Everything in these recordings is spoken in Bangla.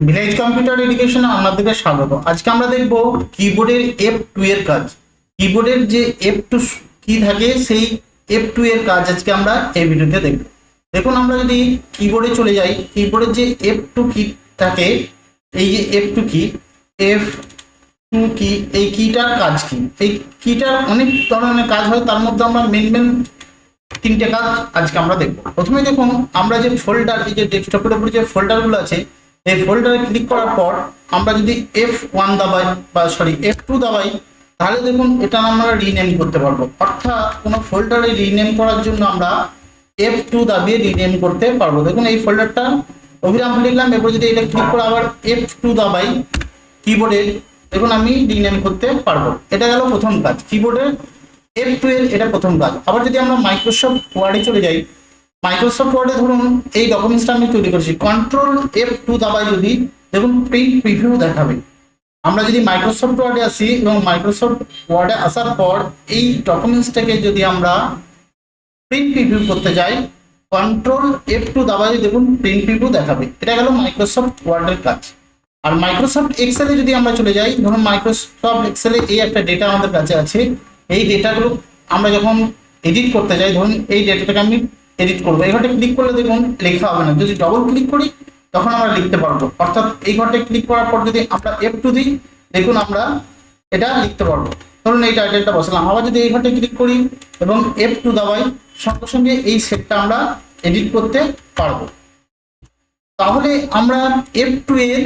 ভিলেজ কম্পিউটার এডুকেশনে আপনাদেরকে স্বাগত। আজকে আমরা দেখব কিবোর্ডের F2 এর কাজ। কিবোর্ডের যে F2 কি থাকে সেই F2 এর কাজ আজকে আমরা এই ভিডিওতে দেখব। দেখুন, আমরা যদি কিবোর্ডে চলে যাই, কিবোর্ডের যে F2 কি থাকে, এই যে F2 কি, F2 কি, এই কিটার কাজ কি? এই কিটার অনেক ধরনের কাজ হয়, তার মধ্যে আমরা মেন তিনটে কাজ আজকে আমরা দেখব। প্রথমে দেখুন, আমরা যে ফোল্ডার, এই যে ডেস্কটপের উপরে যে ফোল্ডারগুলো আছে, এই ফোল্ডারে ক্লিক করার পর আমরা যদি F1 দাবাই বা F2 দাবাই, তাহলে দেখুন এটা আমরা রিনেম করতে পারবো। অর্থাৎ কোনো ফোল্ডারে রিনেম করার জন্য আমরা F2 দাবিয়ে রিনেম করতে পারবো। দেখুন এই ফোল্ডারটা অভিরাম লিখলাম, এরপর যদি এটা ক্লিক করে আবার F2 দাবাই কিবোর্ডে, দেখুন আমি রিনেম করতে পারবো। এটা গেল প্রথম কাজ, কিবোর্ডের F2 এর এটা প্রথম কাজ। আবার যদি আমরা মাইক্রোসফট ওয়ার্ডে চলে যাই, মাইক্রোসফট ওয়ার্ডে ধরুন এই ডকুমেন্টসটা আমি তৈরি করেছি, কন্ট্রোল F2 দাবাই যদি, দেখুন প্রিন্ট প্রিভিউ দেখাবে। আমরা যদি মাইক্রোসফট ওয়ার্ডে আসি এবং মাইক্রোসফট ওয়ার্ডে আসার পর এই ডকুমেন্টসটাকে যদি আমরা প্রিন্ট প্রিভিউ করতে যাই, কন্ট্রোল F2 দাবাই দেখুন প্রিন্ট প্রিভিউ দেখাবে। এটা গেল মাইক্রোসফট ওয়ার্ডের কাজ। আর মাইক্রোসফট এক্সেলে যদি আমরা চলে যাই, ধরুন মাইক্রোসফট এক্সেলে এই একটা ডেটা আমাদের কাছে আছে, এই ডেটাগুলো আমরা যখন এডিট করতে যাই, ধরুন এই ডেটাটাকে আমি এডিট করবো, এই ঘরটা ক্লিক করলে দেখুন লেখা হবে না, যদি ডবল ক্লিক করি তখন আমরা লিখতে পারবো। অর্থাৎ এই ঘরটা ক্লিক করার পর যদি আমরা F2 দিই, দেখুন আমরা এটা লিখতে পারবো। ধরুন এই টাইটেলটা বসালাম, আবার যদি এই ঘরটা ক্লিক করি এবং F2 দাবাই, সঙ্গে সঙ্গে এই সেটটা আমরা এডিট করতে পারবো। তাহলে আমরা F2 এর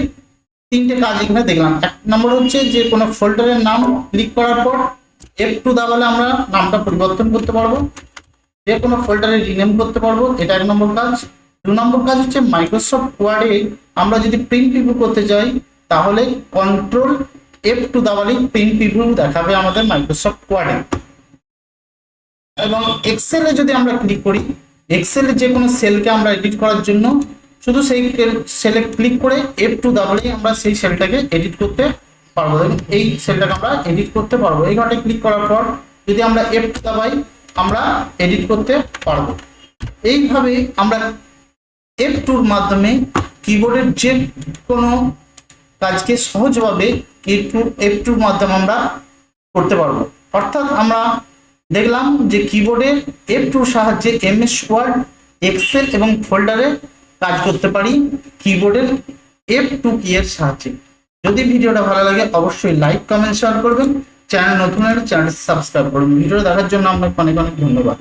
তিনটে কাজ এখানে দেখলাম। এক নম্বর হচ্ছে যে কোনো ফোল্ডারের নাম ক্লিক করার পর F2 দাবালে আমরা নামটা পরিবর্তন করতে পারবো, যে কোনো ফোল্ডারে রিনেম করতে পারবো, এটা এক নম্বর কাজ। দু নম্বর কাজ হচ্ছে মাইক্রোসফট ওয়ার্ডে আমরা যদি প্রিন্ট প্রিভিউ করতে যাই, তাহলে কন্ট্রোল F2 দাবালে প্রিন্ট প্রিভিউ দেখাবে আমাদের মাইক্রোসফট ওয়ার্ডে। এবং এক্সেলে যদি আমরা ক্লিক করি, এক্সেলে যে কোনো সেলকে আমরা এডিট করার জন্য শুধু সেই সেলে ক্লিক করে F2 দাবালেই আমরা সেই সেলটাকে এডিট করতে পারবো। এবং এই সেলটাকে আমরা এডিট করতে পারবো। এই ঘরটা ক্লিক করার পর যদি আমরা F2 দাবাই, আমরা এডিট করতে পারবো। এইভাবে আমরা F2 এর মাধ্যমে কিবোর্ডের যে কোনো কাজকে সহজভাবে F2 এর মাধ্যমে আমরা করতে পারবো। অর্থাৎ আমরা দেখলাম যে কিবোর্ডের F2 সাহায্যে MS ওয়ার্ড, এক্সেল এবং ফোল্ডারে কাজ করতে পারি কিবোর্ডের F2 কি এর সাহায্যে। যদি ভিডিওটা ভালো লাগে অবশ্যই লাইক, কমেন্ট, শেয়ার করবেন। চ্যানেল নতুন হলে চ্যানেল সাবস্ক্রাইব করবেন। ভিডিও দেখার জন্য আপনাকে অনেক অনেক ধন্যবাদ।